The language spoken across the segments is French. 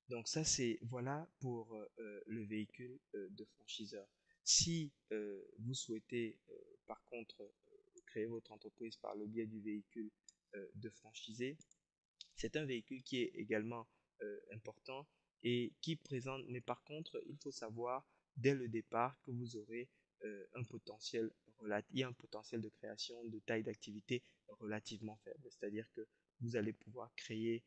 Donc ça, c'est voilà pour le véhicule de franchiseur. Si vous souhaitez par contre créer votre entreprise par le biais du véhicule de franchisé, c'est un véhicule qui est également important et qui présente, mais par contre, il faut savoir dès le départ que vous aurez un potentiel il y a un potentiel de création de taille d'activité relativement faible. C'est-à-dire que vous allez pouvoir créer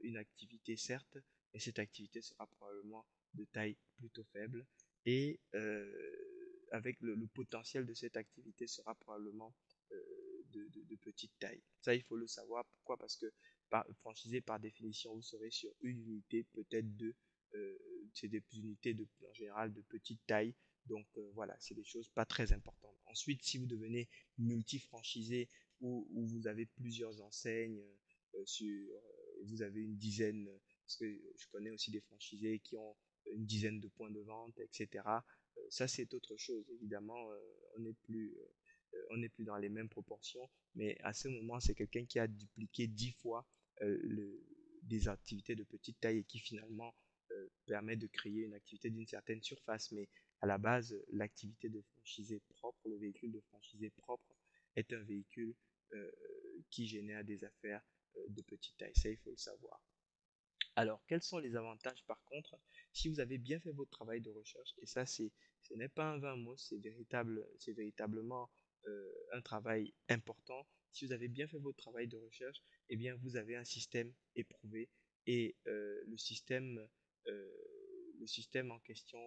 une activité, certes, mais cette activité sera probablement de taille plutôt faible et avec le potentiel de cette activité sera probablement de petite taille. Ça, il faut le savoir. Pourquoi? Parce que franchisé, par définition, vous serez sur une unité, peut-être deux. Euh, c'est des unités en général de petite taille. Donc voilà, c'est des choses pas très importantes. Ensuite, si vous devenez multi-franchisé où vous avez plusieurs enseignes, vous avez une dizaine, parce que je connais aussi des franchisés qui ont une dizaine de points de vente, etc. Ça, c'est autre chose. Évidemment, on n'est plus dans les mêmes proportions, mais à ce moment, c'est quelqu'un qui a dupliqué 10 fois des activités de petite taille et qui finalement permet de créer une activité d'une certaine surface. Mais à la base, l'activité de franchisé propre, le véhicule de franchisé propre, est un véhicule euh, qui génère des affaires de petite taille. Ça, il faut le savoir. Alors, quels sont les avantages par contre si vous avez bien fait votre travail de recherche? Et ça, ce n'est pas un vain mot, c'est véritablement un travail important. Si vous avez bien fait votre travail de recherche, eh bien, vous avez un système éprouvé et euh, le système en question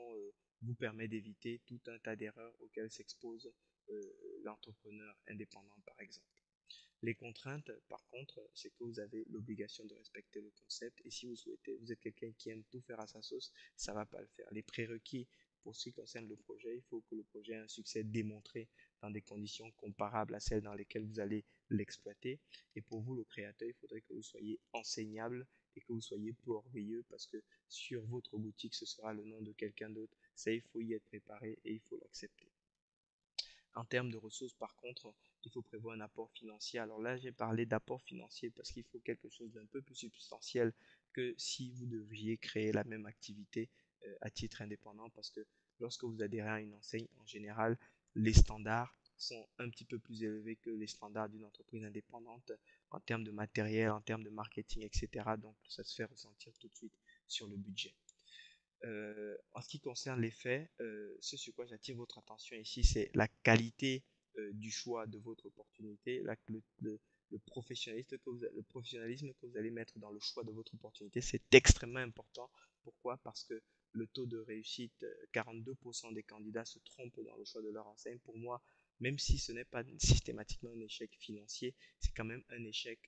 vous permet d'éviter tout un tas d'erreurs auxquelles s'expose l'entrepreneur indépendant, par exemple. Les contraintes, par contre, c'est que vous avez l'obligation de respecter le concept et si vous souhaitez, vous êtes quelqu'un qui aime tout faire à sa sauce, ça ne va pas le faire. Les prérequis pour ce qui concerne le projet, il faut que le projet ait un succès démontré dans des conditions comparables à celles dans lesquelles vous allez l'exploiter. Et pour vous, le créateur, il faudrait que vous soyez enseignable et que vous soyez peu orgueilleux parce que sur votre boutique, ce sera le nom de quelqu'un d'autre. Ça, il faut y être préparé et il faut l'accepter. En termes de ressources, par contre, il faut prévoir un apport financier. Alors là, j'ai parlé d'apport financier parce qu'il faut quelque chose d'un peu plus substantiel que si vous devriez créer la même activité à titre indépendant parce que lorsque vous adhérez à une enseigne, en général, les standards sont un petit peu plus élevés que les standards d'une entreprise indépendante en termes de matériel, en termes de marketing, etc. Donc, ça se fait ressentir tout de suite sur le budget. En ce qui concerne les faits, ce sur quoi j'attire votre attention ici, c'est la qualité du choix de votre opportunité, le professionnalisme que vous allez mettre dans le choix de votre opportunité, c'est extrêmement important. Pourquoi? Parce que le taux de réussite, 42% des candidats se trompent dans le choix de leur enseigne. Pour moi, même si ce n'est pas systématiquement un échec financier, c'est quand même un échec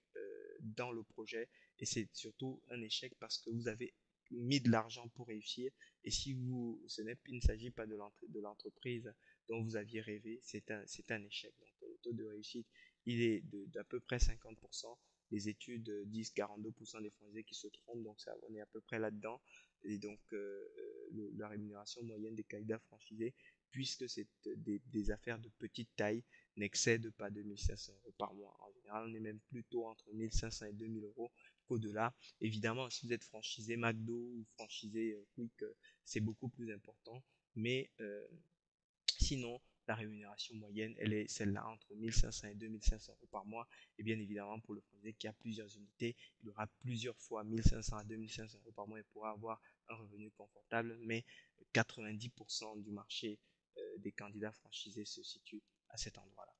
dans le projet et c'est surtout un échec parce que vous avez mis de l'argent pour réussir et si il ne s'agit pas de l'entreprise dont vous aviez rêvé, c'est un échec. Donc le taux de réussite, il est d'à peu près 50%. Les études disent 42% des Français qui se trompent, donc ça, on est à peu près là-dedans. Et donc la rémunération moyenne des candidats franchisés, puisque c'est des affaires de petite taille, n'excède pas 2500 euros par mois. En général, on est même plutôt entre 1500 et 2000 euros qu'au-delà. Évidemment, si vous êtes franchisé McDo ou franchisé Quick, c'est beaucoup plus important. Mais sinon, la rémunération moyenne, elle est celle-là entre 1500 et 2500 euros par mois. Et bien évidemment, pour le franchisé qui a plusieurs unités, il aura plusieurs fois 1500 à 2500 euros par mois et pourra avoir un revenu confortable. Mais 90% du marché des candidats franchisés se situe à cet endroit-là.